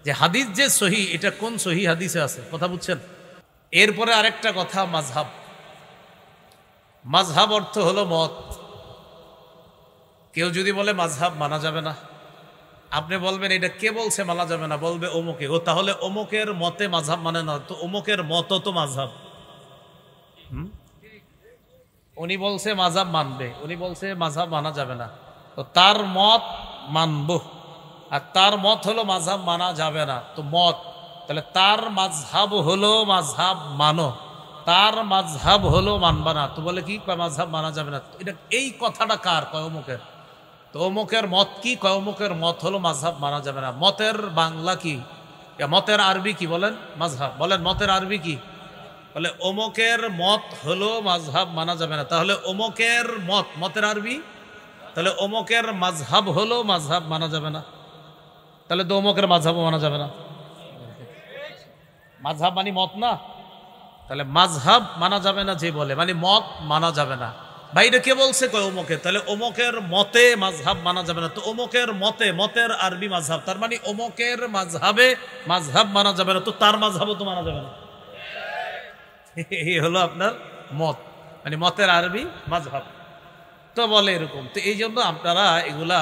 যে হাদিস যে সহি, এটা কোন সহি হাদিসে আছে, কথা বুঝছেন? এরপরে আরেকটা কথা, মাযহাব। মাযহাব অর্থ হলো মত। কেউ যদি বলে মাযহাব মানা যাবে না, আপনি বলবেন এটা কে বলছে মানা যাবে না? বলবে অমুকে। ও তাহলে অমুকের মতে মাযহাব মানে না, তো অমুকের মত তো মাযহাব। উনি বলছে মাযহাব মানবে, উনি বলছে মাযহাব মানা যাবে না, তো তার মত মানব। আর তার মত হলো মাযহাব মানা যাবে না, তো মত, তাহলে তার মাযহাব হলো মাযহাব মানো, তার মাযহাব হলো মানবা না। তো বলে কি মাযহাব মানা যাবে না, এটা এই কথাটা কার? কয় অমুকের। তো অমুকের মত কি? কয় অমুকের মত হলো মাযহাব মানা যাবে না। মতের বাংলা কি? মতের আরবি কি বলেন? মাযহাব। বলেন মতের আরবি কি? বলে অমুকের মত হলো মাযহাব মানা যাবে না। তাহলে অমুকের মত, মতের আরবি, তাহলে অমুকের মাযহাব হলো মাযহাব মানা যাবে না। তাহলে তো অমুকের মাযহাবও মানা যাবে না। মাযহাব মানে মত না, তাহলে মাযহাব মানা যাবে না যে বলে, মানে মত মানা যাবে না। ভাইরে কে বলছে? কয় অমুকে। তাহলে অমুকের মতে মাযহাব মানা যাবে না, তো অমুকের মতে, মতের আরবি মাযহাব, তার মানে অমুকের মাযহাবে মাযহাব মানা যাবে না, তো তার মাযহাবও তো মানা যাবে না। এই হলো আপনার মত, মানে মতের আরবি মাযহাব। তো বলে এরকম। তো এই জন্য আপনারা এগুলা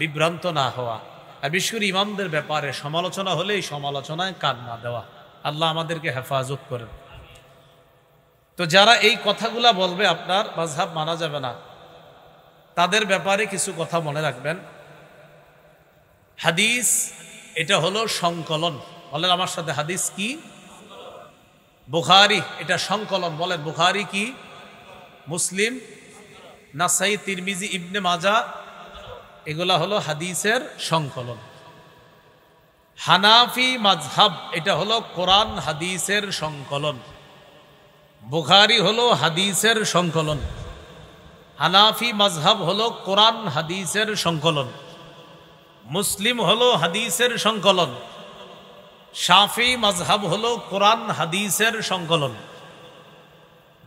বিভ্রান্ত না হওয়া, আর বিশেষ করে ইমামদের ব্যাপারে সমালোচনা হলে এই সমালোচনায় কান না দেওয়া। আল্লাহ আমাদেরকে হেফাজত করেন। তো যারা এই কথাগুলা বলবে আপনার মাযহাব মানা যাবে না, তাদের ব্যাপারে কিছু কথা মনে রাখবেন। হাদিস এটা হলো সংকলন। বলেন আমার সাথে, হাদিস কি? বুখারী এটা সংকলন। বলেন বুখারী কি? মুসলিম, নাসাই, তিরমিজি, ইবনে মাজাহ, এগুলা হলো হাদিসের সংকলন। হানাফি মাযহাব এটা হলো কোরআন হাদিসের সংকলন। বুখারী হলো হাদিসের সংকলন, হানাফি মাযহাব হলো কোরআন হাদিসের সংকলন, মুসলিম হলো হাদিসের সংকলন, শাফি মাযহাব হলো কোরআন হাদিসের সংকলন,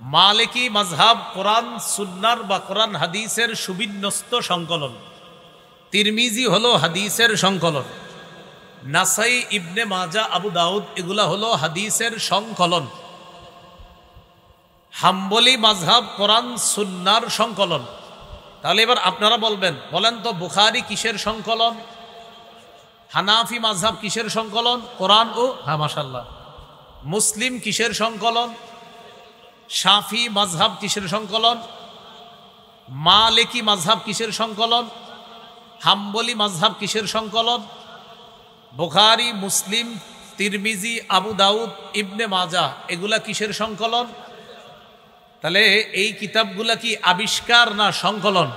মালিকি মাযহাব কোরআন সুন্নাহর বা কোরআন হাদিসের সুবিন্যস্ত সংকলন, তিরমিজি হলো হাদিসের সংকলন, নাসাই, ইবনে মাজাহ, আবু দাউদ এগুলা হলো হাদিসের সংকলন, হাম্বলি মাযহাব কোরআন সুন্নাহর সংকলন। তাহলে এবার আপনারা বলেন তো বুখারী কিসের সংকলন? হানাফি মাযহাব কিসের সংকলন? কোরআন ও, হ্যাঁ মাশাআল্লাহ। মুসলিম কিসের সংকলন? শাফি মাযহাব কিসের সংকলন? মালিকি মাযহাব কিসের সংকলন? হাম্বলি মাযহাব কিসের সংকলন? বুখারী, মুসলিম, তিরমিজি, আবু দাউদ, ইবনে মাজাহ এগুলা কিসের সংকলন? তাহলে এই কিতাবগুলা কি আবিষ্কার না সংকলন?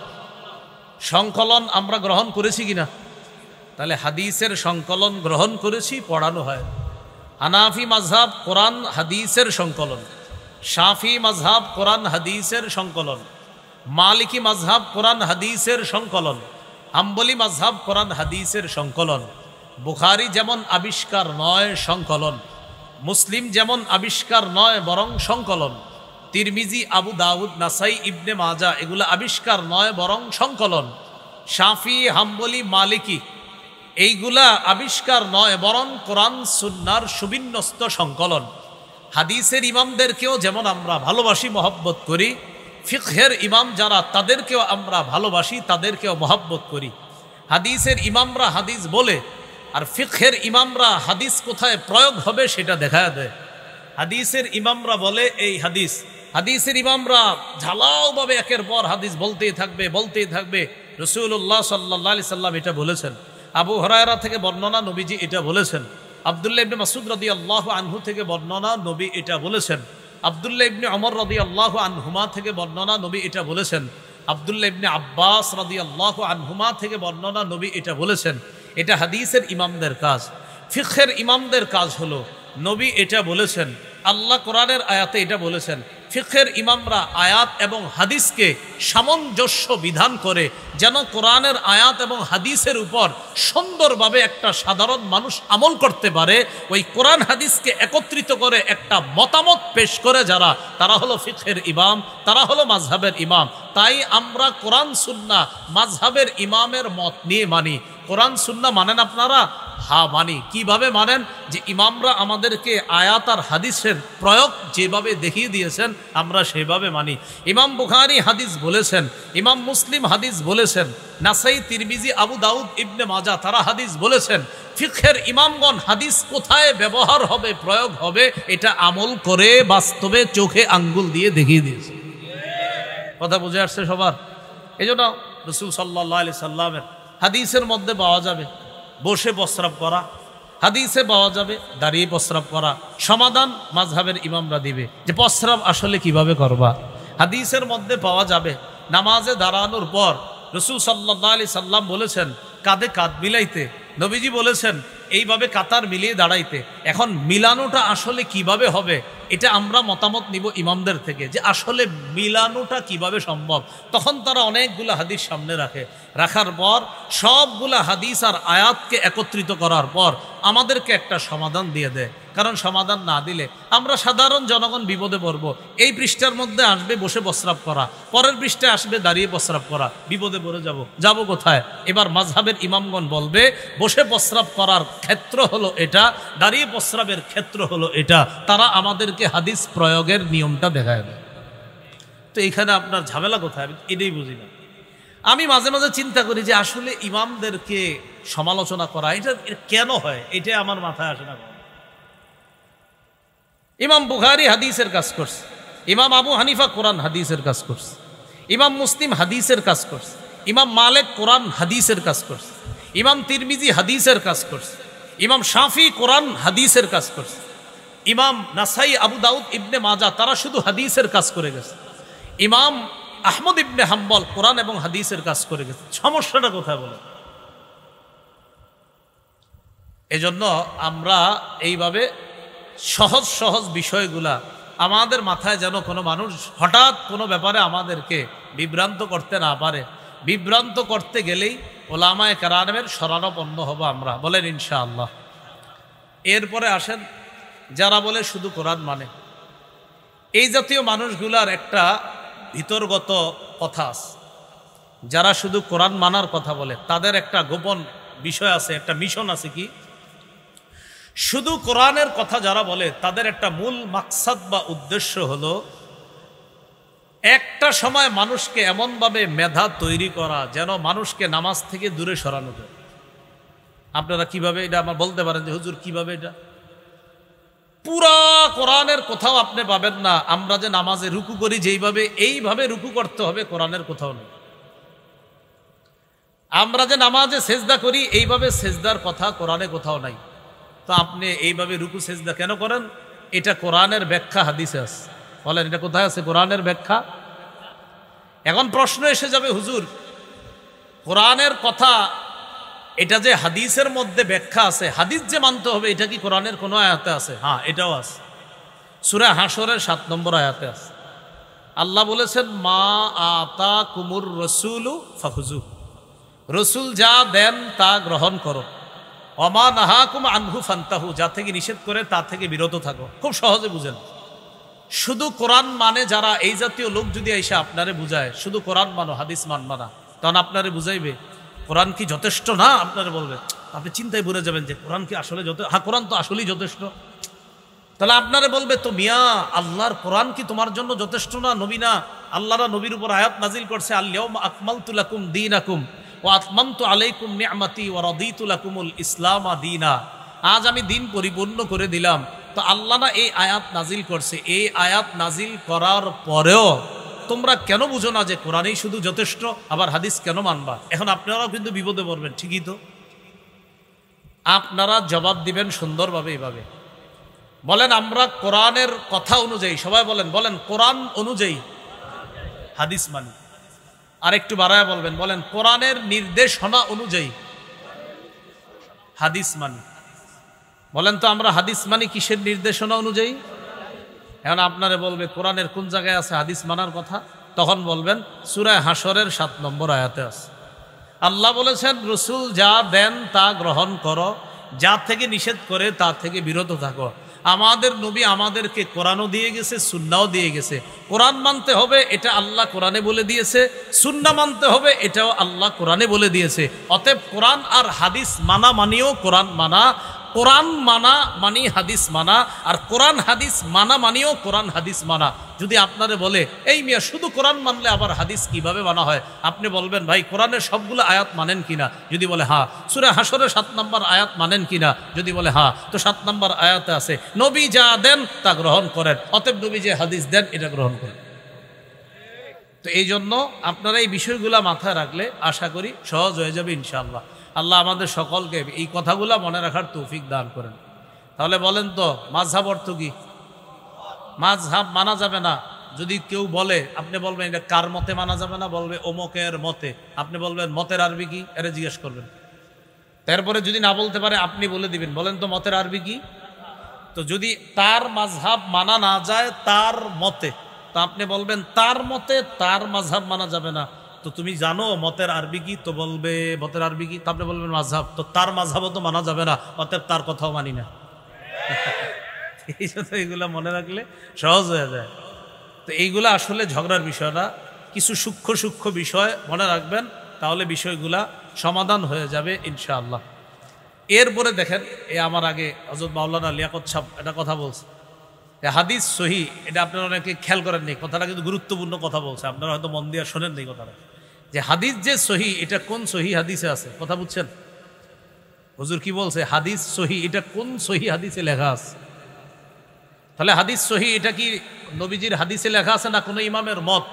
সংকলন আমরা গ্রহণ করেছি কিনা? তাহলে হাদিসের সংকলন গ্রহণ করেছি, পড়ানো হয়। হানাফি মাযহাব কোরআন হাদিসের সংকলন, শাফি মাযহাব কোরআন হাদিসের সংকলন, মালিকি মাযহাব কোরআন হাদিসের সংকলন, হাম্বলি মাযহাব কোরআন হাদিসের সংকলন। বুখারী যেমন আবিষ্কার নয়, সংকলন। মুসলিম যেমন আবিষ্কার নয়, বরং সংকলন। তিরমিজি, আবু দাউদ, নাসাই, ইবনে মাজাহ এগুলো আবিষ্কার নয়, বরং সংকলন। শাফি, হাম্বলি, মালিকি এইগুলা আবিষ্কার নয়, বরং কোরআন সুন্নাহর সুবিন্যস্ত সংকলন। হাদিসের ইমামদেরকেও যেমন আমরা ভালোবাসি, মহব্বত করি, ফিকহের ইমাম যারা তাদেরকেও আমরা ভালোবাসি, তাদেরকেও মহব্বত করি। হাদিসের ইমামরা হাদিস বলে, আর ফিকহের ইমামরা হাদিস কোথায় প্রয়োগ হবে সেটা দেখায় দেয়। হাদিসের ইমামরা বলে এই হাদিস, হাদিসের ইমামরা ঝালাওভাবে একের পর হাদিস বলতেই থাকবে। রাসূলুল্লাহ সাল্লাল্লাহু আলাইহি সাল্লাম এটা বলেছেন, আবু হুরায়রা থেকে বর্ণনা, নবীজি এটা বলেছেন। আব্দুল্লাহ ইবনে মাসউদ রাদিয়াল্লাহু আনহু থেকে বর্ণনা, নবী এটা বলেছেন। আব্দুল্লাহ ইবনে ওমর রাদিয়াল্লাহু আনহুমা থেকে বর্ণনা, নবী এটা বলেছেন। আব্দুল্লাহ ইবনে আব্বাস রাদিয়াল্লাহু আনহুমা থেকে বর্ণনা, নবী এটা বলেছেন। এটা হাদিসের ইমামদের কাজ। ফিকহের ইমামদের কাজ হলো নবী এটা বলেছেন, আল্লাহ কোরআনের আয়াতে এটা বলেছেন। ফিকহের ইমামরা আয়াত এবং হাদিসকে সামঞ্জস্য বিধান করে, যেন কোরআনের আয়াত এবং হাদিসের উপর সুন্দরভাবে একটা সাধারণ মানুষ আমল করতে পারে, ওই কোরআন হাদিসকে একত্রিত করে একটা মতামত পেশ করে যারা, তারা হলো ফিকহের ইমাম, তারা হলো মাযহাবের ইমাম। তাই আমরা কোরআন সুন্নাহ মাযহাবের ইমামের মত নিয়ে মানি। কোরআন সুন্নাহ মানেন আপনারা? হা মানি। কিভাবে মানেন? যে ইমামরা আমাদেরকে আয়াত আর হাদিসের প্রয়োগ যেভাবে দেখিয়ে দিয়েছেন আমরা সেভাবে মানি। ইমাম বুখারী হাদিস বলেছেন, ইমাম মুসলিম হাদিস বলেছেন, নাসাই, তিরমিজি, আবু দাউদ, ইবনে মাজাহ তারা হাদিস বলেছেন। ফিকহের ইমামগণ হাদিস কোথায় ব্যবহার হবে, প্রয়োগ হবে, এটা আমল করে বাস্তবে চোখে আঙ্গুল দিয়ে দেখিয়ে দিয়েছে। কথা বুঝে আসছে সবার? এই জন্য রাসূল সাল্লাল্লাহু আলাইহি সাল্লামের হাদিসের মধ্যে পাওয়া যাবে বসে প্রস্রাব করা, হাদিসে পাওয়া যাবে দাঁড়িয়ে প্রস্রাব করা। সমাধান মাযহাবের ইমামরা দিবে যে প্রস্রাব আসলে কিভাবে করবা। হাদিসের মধ্যে পাওয়া যাবে নামাজে দাঁড়ানোর পর রাসূল সাল্লাল্লাহু আলাইহি সাল্লাম বলেছেন কাঁধে কাঁধ মিলাইতে। নবীজি বলেছেন এইভাবে কাতার মিলিয়ে দাঁড়াইতে। এখন মিলানোটা আসলে কিভাবে হবে এটা আমরা মতামত নিব ইমামদের থেকে, যে আসলে মিলানোটা কিভাবে সম্ভব। তখন তারা অনেকগুলো হাদিস সামনে রাখে, রাখার পর সবগুলা হাদিস আর আয়াতকে একত্রিত করার পর আমাদেরকে একটা সমাধান দিয়ে দেয়। কারণ সমাধান না দিলে আমরা সাধারণ জনগণ বিপদে পড়ব। এই পৃষ্ঠার মধ্যে আসবে বসে প্রস্রাব করা, পরের পৃষ্ঠায় আসবে দাঁড়িয়ে প্রস্রাব করা, বিপদে পড়ে যাব কোথায়? এবার মাযহাবের ইমামগণ বলবে বসে প্রস্রাব করার ক্ষেত্র হলো এটা, দাঁড়িয়ে প্রস্রাবের ক্ষেত্র হলো এটা। তারা আমাদেরকে হাদিস প্রয়োগের নিয়মটা দেখায় দেয়। তো এইখানে আপনার ঝামেলা কোথায়? আমি এটাই বুঝি না। আমি মাঝে মাঝে চিন্তা করি যে আসলে ইমামদেরকে সমালোচনা করা এটা কেন হয়, এটা আমার মাথায় আসে না। ইমাম বুখারী হাদিসের কাজ করছে, ইমাম আবু হানিফা কোরআন হাদিসের কাজ করছে, ইমাম মুসলিম হাদিসের কাজ করছে, ইমাম মালিক কোরআন হাদিসের কাজ করছে, ইমাম তিরমিজি হাদিসের কাজ করছে, ইমাম শাফি কোরআন হাদিসের কাজ করছে, ইমাম নাসাই, আবু দাউদ, ইবনে মাজাহ তারা শুধু হাদিসের কাজ করে গেছে, ইমাম আহমদ ইবনে হাম্বল কোরআন এবং হাদিসের কাজ করে গেছে। সমস্যাটা কোথায় বলে? এজন্য আমরা এইভাবে সহজ সহজ বিষয়গুলা আমাদের মাথায় যেন কোনো মানুষ হঠাৎ কোনো ব্যাপারে আমাদেরকে বিভ্রান্ত করতে না পারে। বিভ্রান্ত করতে গেলেই ওলামায়ে কেরামের শরণাপন্ন হব আমরা, বলেন ইনশাআল্লাহ। এরপরে আসেন যারা বলে শুধু কোরআন মানে, এই জাতীয় মানুষগুলার একটা ভিতরগত কথা আছে। যারা শুধু কোরআন মানার কথা বলে তাদের একটা গোপন বিষয় আছে, একটা মিশন আছে। কি? শুধু কোরআনের কথা যারা বলে তাদের একটা মূল মাকসাদ বা উদ্দেশ্য হলো একটা সময় মানুষকে এমনভাবে মেধা তৈরি করা যেন মানুষকে নামাজ থেকে দূরে সরানো যায়। আপনারা কিভাবে এটা আমার বলতে পারেন যে হুজুর কিভাবে? এটা পুরা কোরআনের কোথাও আপনি পাবেন না আমরা যে নামাজে রুকু করি যেইভাবে এইভাবে রুকু করতে হবে, কোরআনের কোথাও নেই। আমরা যে নামাজে সেজদা করি এইভাবে সেজদার কথা কোরআনে কোথাও নাই। তো আপনি এইভাবে রুকু সেজদা কেন করেন? এটা কোরআনের ব্যাখ্যা হাদিসে আছে। বলেন এটা কোথায় আছে কোরআনের ব্যাখ্যা? এখন প্রশ্ন এসে যাবে হুজুর কোরআনের কথা এটা যে হাদিসের মধ্যে ব্যাখ্যা আছে, হাদিস যে মানতে হবে এটা কি কোরআনের কোনো আয়াতে আছে? হ্যাঁ, এটাও আছে। সূরা হাশরের ৭ নম্বর আয়াতে আছে। আল্লাহ বলেছেন মা আতা কুমুর রসুলু ফাখুজু, রসুল যা দেন তা গ্রহণ করো, ওমা নাহাকুম আনহু ফান্তাহু, যা থেকে নিষেধ করে তা থেকে বিরত থাকো। খুব সহজে বুঝেন। শুধু কোরআন মানে যারা এই জাতীয় লোক যদি এসে আপনারে বুঝায় শুধু কোরআন মানো হাদিস মানবা না, তখন আপনারে বুঝাইবে কোরআন কি যথেষ্ট না, আপনারে বলবে, আপনি চিন্তায় ভরে যাবেন যে কোরআন কি আসলে হ্যাঁ কোরআন তো আসলেই যথেষ্ট। তাহলে আপনারে বলবে তো মিয়া আল্লাহর কোরআন কি তোমার জন্য যথেষ্ট না? নবী না, আল্লাহরা নবীর উপর আয়াত নাজিল করছে আল-ইয়াউমা আকমালতু লাকুম দীনাকুম ওয়া আতমামতু আলাইকুম নি'মাতি ওয়া রাদিতু লাকুমুল ইসলামা দীনা, আজ আমি দিন পরিপূর্ণ করে দিলাম। তো আল্লাহ না এই আয়াত নাজিল করছে, এই আয়াত নাজিল করার পরেও তোমরা কেন বুঝো না যে কোরআনই শুধু যথেষ্ট, আবার হাদিস কেন মানবা? এখন আপনারাও কিন্তু বিপদে পড়বেন। ঠিকই তো, আপনারা জবাব দিবেন সুন্দরভাবে এইভাবে বলেন আমরা কোরআনের কথা অনুযায়ী, সবাই বলেন কোরআন অনুযায়ী হাদিস মানি। আর একটু বাড়ায় বলবেন, বলেন কোরআনের নির্দেশনা অনুযায়ী হাদিস মানি। বলেন তো আমরা হাদিস মানি কিসের নির্দেশনা অনুযায়ী? এখন আপনারে বলবে কোরআনের কোন জায়গায় আছে হাদিস মানার কথা? তখন বলবেন সূরা হাশরের ৭ নম্বর আয়াতে আছে। আল্লাহ বলেছেন রসুল যা দেন তা গ্রহণ করো, যা থেকে নিষেধ করে তা থেকে বিরত থাকো। আমাদের নবী আমাদেরকে কোরআনও দিয়ে গেছে, সুন্নাও দিয়ে গেছে। কোরআন মানতে হবে, এটা আল্লাহ কোরআনে বলে দিয়েছে। সুন্নাহ মানতে হবে, এটাও আল্লাহ কোরআনে বলে দিয়েছে। অতএব কোরআন আর হাদিস মানা মানিও কোরআন মানা, কোরআন মানা মানি হাদিস মানা, আর কোরআন হাদিস মানা মানিও কোরআন হাদিস মানা। যদি আপনারে বলে এই মিয়া শুধু কোরআন মানলে আবার হাদিস কিভাবে মানা হয়, আপনি বলবেন ভাই কোরআনের সবগুলো আয়াত মানেন কিনা? যদি বলে হ্যাঁ। সূরা হাশরের 7 নম্বর আয়াত মানেন কিনা? যদি বলে হ্যাঁ, তো 7 নম্বর আয়াতে আছে নবী যা দেন তা গ্রহণ করেন। অতএব নবী যে হাদিস দেন এটা গ্রহণ করেন। তো এই জন্য আপনারা এই বিষয়গুলো মাথায় রাখলে আশা করি সহজ হয়ে যাবে ইনশাআল্লাহ। আল্লাহ আমাদের সকলকে এই কথাগুলো মনে রাখার তৌফিক দান করেন। তাহলে বলেন তো মাযহাব অর্থ কি? মাযহাব মানা যাবে না। যদি কেউ বলে আপনি বলবেন এটা কার মতে মানা যাবে না, বলবে অমুকের মতে। আপনি বলবেন মতের আরবি কি, এটা জিজ্ঞেস করবেন। তারপরে যদি না বলতে পারে আপনি বলে দিবেন, বলেন তো মতের আরবি কি। তো যদি তার মাযহাব মানা না যায় তার মতে, তো আপনি বলবেন তার মতে তার মাযহাব মানা যাবে না। তো তুমি জানো মতের আরবি কি? তো বলবে মতের আরবি কি? তো আপনি বলবেন মাযহাব। তো তার মাযহাবও তো মানা যাবে না, অতএব তার কথাও মানি না। এই জন্য এইগুলা মনে রাখলে সহজ হয়ে যায়। তো এইগুলা আসলে ঝগড়ার বিষয় না, কিছু সূক্ষ্ম সূক্ষ্ম বিষয় মনে রাখবেন, তাহলে বিষয়গুলা সমাধান হয়ে যাবে ইনশাআল্লাহ। এরপরে দেখেন, আমার আগে হযরত মাওলানা লিয়াকত সাহেব একটা কথা বলছে, হাদিস সহি, এটা আপনারা অনেকে খেয়াল করেননি, কথাটা কিন্তু গুরুত্বপূর্ণ কথা বলছে, আপনারা হয়তো মন দিয়ে শোনেন এই কথাটা, যে হাদিস যে সহি এটা কোন সহি হাদিসে আছে, কথা বুঝছেন? হুজুর কি বলছে? হাদিস সহি এটা কোন সহি হাদিসে লেখা আছে? তাহলে হাদিস সহি এটা কি নবীজির হাদিসে লেখা আছে না কোনো ইমামের মত?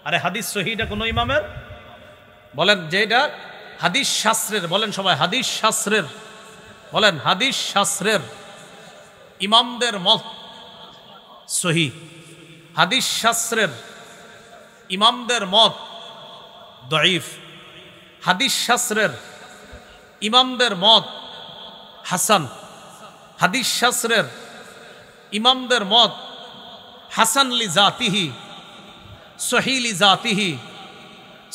আরে হাদিস সহি এটা কোনো ইমামের, বলেন যে এটা হাদিস শাস্ত্রের, বলেন সবাই হাদিস শাস্ত্রের, বলেন হাদিস শাস্ত্রের ইমামদের মত সহি। হাদিস শাস্ত্রের ইমামদের মত দঈফ। হাদিস শাস্ত্রের ইমামদের মত হাসান। হাদিস শাস্ত্রের ইমামদের মত হাসান লি জাতিহি, সহি লি জাতিহি,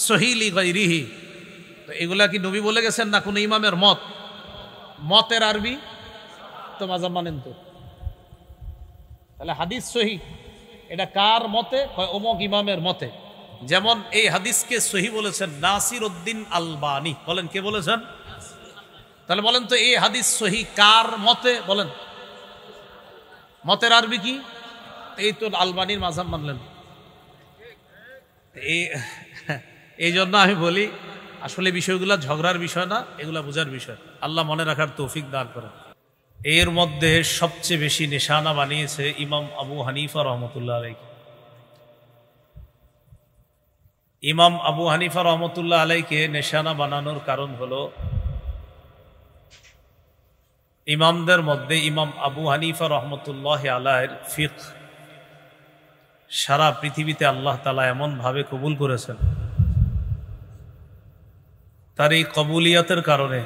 সহি লি গায়রিহি। তো এগুলা কি নবী বলে গেছেন না কোনো ইমামের মত? মতের আরবি তো মাযহাব মানেন তো। তাহলে হাদিস সহি এটা কার মতে? অমুক ইমামের মতে। যেমন এই হাদিসকে সহি বলেছেন নাসির উদ্দিন আলবানী, বলেন কে বলেছেন? তাহলে বলেন তো এই হাদিস সহি কার মতে? বলেন মতের আরবি কি? এই তো আলবানীর মাযহাব মানলেন। এই জন্য আমি বলি আসলে বিষয়গুলো ঝগড়ার বিষয় না, এগুলা বোঝার বিষয়। আল্লাহ মনে রাখার তৌফিক দান করেন। এর মধ্যে সবচেয়ে বেশি নিশানা বানিয়েছে ইমাম আবু হানিফা রহমতুল্লাহ আলাইহি। ইমাম আবু হানিফা রহমতুল্লাহ আলাইকে নিশানা বানানোর কারণ হলো ইমামদের মধ্যে ইমাম আবু হানিফা রহমতুল্লাহ আলাইহির ফিকহ সারা পৃথিবীতে আল্লাহ তাআলা এমন ভাবে কবুল করেছেন, তার এই কবুলিয়তের কারণে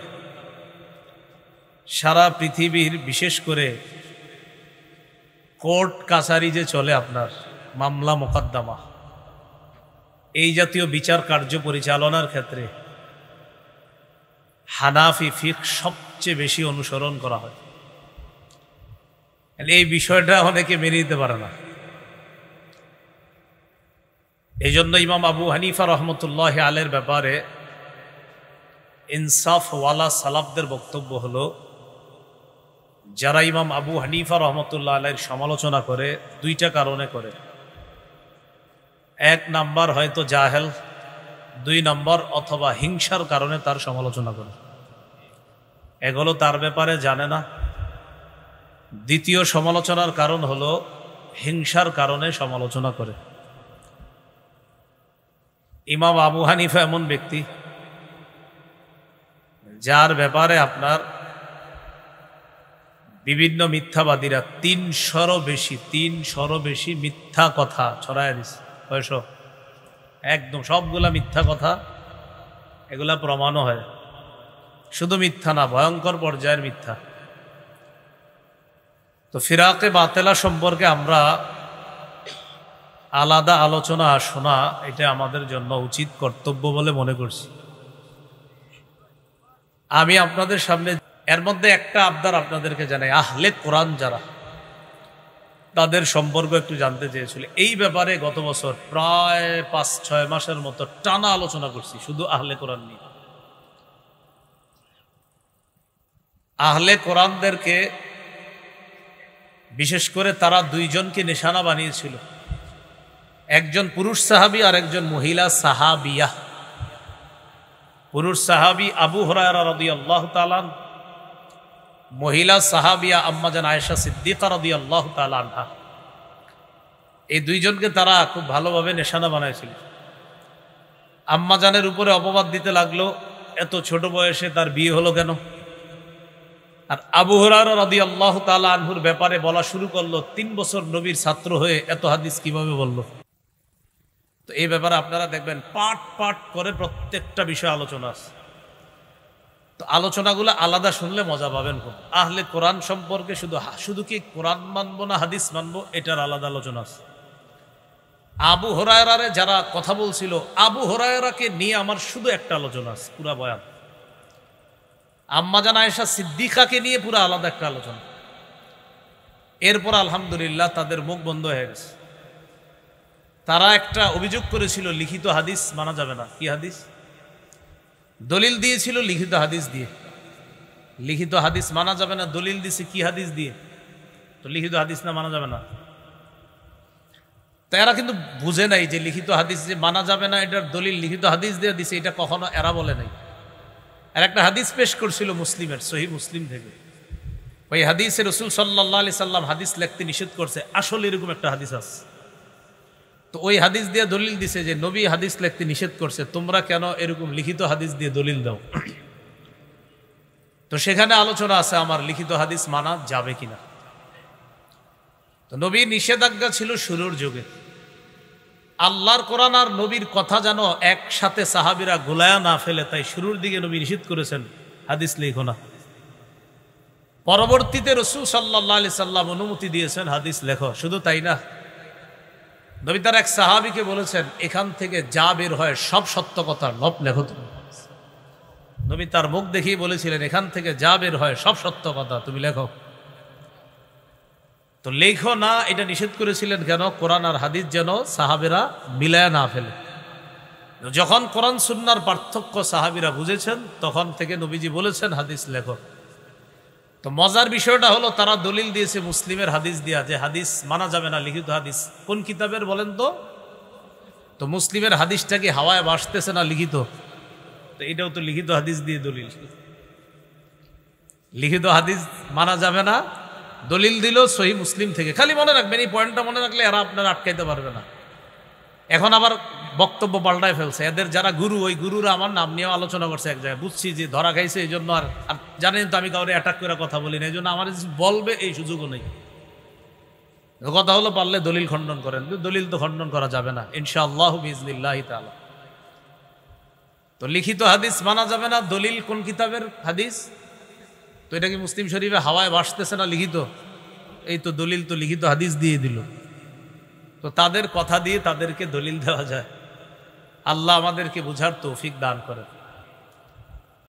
সারা পৃথিবীর, বিশেষ করে কোর্ট কাছারি যে চলে আপনার মামলা মোকদ্দমা, এই জাতীয় বিচার কার্য পরিচালনার ক্ষেত্রে হানাফি ফিকহ সবচেয়ে বেশি অনুসরণ করা হয়। এই বিষয়টা অনেকে মেনে নিতে পারে না। এই জন্য ইমাম আবু হানিফা রহমতুল্লাহ আলাইহির ব্যাপারে ইনসাফওয়ালা সালাফদের বক্তব্য হলো, যারা ইমাম আবু হানিফা রহমতুল্লাহ আলাইহির সমালোচনা করে দুইটা কারণে করে। এক নাম্বার হয়তো জাহেল, দুই নম্বর অথবা হিংসার কারণে তার সমালোচনা করে। এক হলো তার ব্যাপারে জানে না, দ্বিতীয় সমালোচনার কারণ হলো হিংসার কারণে সমালোচনা করে। ইমাম আবু হানিফা এমন ব্যক্তি যার ব্যাপারে আপনার বিভিন্ন মিথ্যাবাদীরা 300-ও বেশি মিথ্যা কথা ছড়ায় দিছে। কয়শো? একদম সবগুলা মিথ্যা কথা, এগুলা প্রমাণও হয়। শুধু মিথ্যা না, ভয়ঙ্কর পর্যায়ের মিথ্যা। তো ফিরাকে বাতেলা সম্পর্কে আমরা আলাদা আলোচনা শোনা এটা আমাদের জন্য উচিত কর্তব্য বলে মনে করছি। আমি আপনাদের সামনে এর মধ্যে একটা আবদার আপনাদেরকে জানাই, আহলে কোরআন যারা, তাদের সম্পর্ক একটু জানতে চেয়েছিল। এই ব্যাপারে গত বছর প্রায় 5-6 মাসের মতো টানা আলোচনা করছি শুধু আহলে কোরআন নিয়ে। আহলে কোরআনদেরকে বিশেষ করে তারা দুইজনকে নিশানা বানিয়েছিল, একজন পুরুষ সাহাবী আর একজন মহিলা সাহাবিয়া। পুরুষ সাহাবী আবু হুরায়রা রাদিয়াল্লাহু তাআলা, মহিলা সাহাবিয়া আম্মাজান আয়েশা সিদ্দিকা রাদিয়াল্লাহু তাআলা আনহা। এই দুইজনকে তারা খুব ভালোভাবে নিশানা বানাইছিল। আম্মাজানের উপরে অপবাদ দিতে লাগলো, এত ছোট বয়সে তার বিয়ে হলো কেন। আর আবু হুরায়রা রাদিয়াল্লাহু তাআলা আনহুর ব্যাপারে বলা শুরু করলো, 3 বছর নবীর ছাত্র হয়ে এত হাদিস কিভাবে বলল। তো এই ব্যাপারে আপনারা দেখবেন পাট পাট করে প্রত্যেকটা বিষয় আলোচনা আছে। তো আলোচনাগুলো আলাদা শুনলে মজা পাবেন খুব। আহলে কোরআন সম্পর্কে শুধু কি কোরআন মানবো না হাদিস মানবো, এটার আলাদা আলোচনা আছে। আবু হুরায়রারে যারা কথা বলছিল, আবু হুরায়রাকে নিয়ে আমার শুধু একটা আলোচনা আছে পুরা বয়ান। আম্মাজান আয়েশা সিদ্দিকাকে নিয়ে পুরো আলাদা একটা আলোচনা। এরপর আলহামদুলিল্লাহ তাদের মুখ বন্ধ হয়ে গেছে। তারা একটা অভিযোগ করেছিল লিখিত হাদিস মানা যাবে না। কি হাদিস? দলিল দিয়েছিল লিখিত হাদিস দিয়ে। লিখিত হাদিস মানা যাবে না, দলিল দিছে কি হাদিস দিয়ে? তো লিখিত হাদিস না মানা যাবে না। তো এরা কিন্তু বুঝে নাই যে লিখিত হাদিস যে মানা যাবে না এটার দলিল লিখিত হাদিস দিয়ে দিছে, এটা কখনো এরা বলে নাই। আর একটা হাদিস পেশ করছিল মুসলিমের, সহিহ মুসলিম থেকে। ওই হাদিসে রাসূল সাল্লাল্লাহু আলাইহি সাল্লাম হাদিস লিখতে নিষেধ করছে, আসলে এরকম একটা হাদিস আছে। তো ওই হাদিস দিয়ে দলিল দিছে যে নবী হাদিস লিখতে নিষেধ করছে, তোমরা কেন এরকম লিখিত হাদিস দিয়ে দলিল দাও? তো সেখানে আলোচনা আছে আমার লিখিত হাদিস মানা যাবে কিনা। তো নবীর নিষেধাজ্ঞা ছিল শুরুর যুগে। আল্লাহর কোরআন আর নবীর কথা যেন একসাথে সাহাবীরা গোলায়া না ফেলে, তাই শুরুর দিকে নবী নিষেধ করেছেন হাদিস লেখো না। পরবর্তীতে রাসূল সাল্লাল্লাহু আলাইহি সাল্লাম অনুমতি দিয়েছেন হাদিস লেখো। শুধু তাই না, নবী তার এক সাহাবীকে বলেছেন এখান থেকে যা বের হয় সব সত্য কথা লেখো তুমি। নবী তার মুখ দেখিয়ে বলেছিলেন এখান থেকে যা বের হয় সব সত্য কথা তুমি লেখো। তো লেখো না এটা নিষেধ করেছিলেন কেন? কোরআন আর হাদিস যেন সাহাবীরা মিলায়া না ফেলে। যখন কোরআন সুন্নাহর পার্থক্য সাহাবীরা বুঝেছেন, তখন থেকে নবীজি বলেছেন হাদিস লেখো। তো মজার বিষয়টা হলো তারা দলিল দিয়েছে মুসলিমের হাদিস দিয়া যে হাদিস মানা যাবে না লিখিত হাদিস। কোন কিতাবের বলেন তো? তো মুসলিমের হাদিসটা কি হাওয়ায় ভাসতেছে না লিখিত? তো এটাও তো লিখিত হাদিস দিয়ে দলিল। লিখিত হাদিস মানা যাবে না, দলিল দিল সহিহ মুসলিম থেকে। খালি মনে রাখবেন, এই পয়েন্টটা মনে রাখলে এরা আপনারা আটকাইতে পারবে না। এখন আবার বক্তব্য পাল্টায় ফেলছে। এদের যারা গুরু, ওই গুরুরা আমার নাম নিয়েও আলোচনা করছে এক জায়গায়। বুঝছি যে ধরা খাইছে, এই জন্য আর জানেন তো আমি কাউরে অ্যাটাক করে কথা বলি না, এই জন্য আমার বলবে এই সুযোগও নেই। কথা হলো পারলে দলিল খণ্ডন করেন, দলিল তো খণ্ডন করা যাবে না ইনশাআল্লাহু বিইজনিল্লাহি তাআলা। তো লিখিত হাদিস মানা যাবে না, দলিল কোন কিতাবের হাদিস? তো এটা কি মুসলিম শরীফে হাওয়ায় ভাসতেছে না লিখিত? এই তো দলিল তো লিখিত হাদিস দিয়ে দিল। তো তাদের কথা দিয়ে তাদেরকে দলিল দেওয়া যায়। আল্লাহ আমাদেরকে বুঝার তৌফিক দান করেন।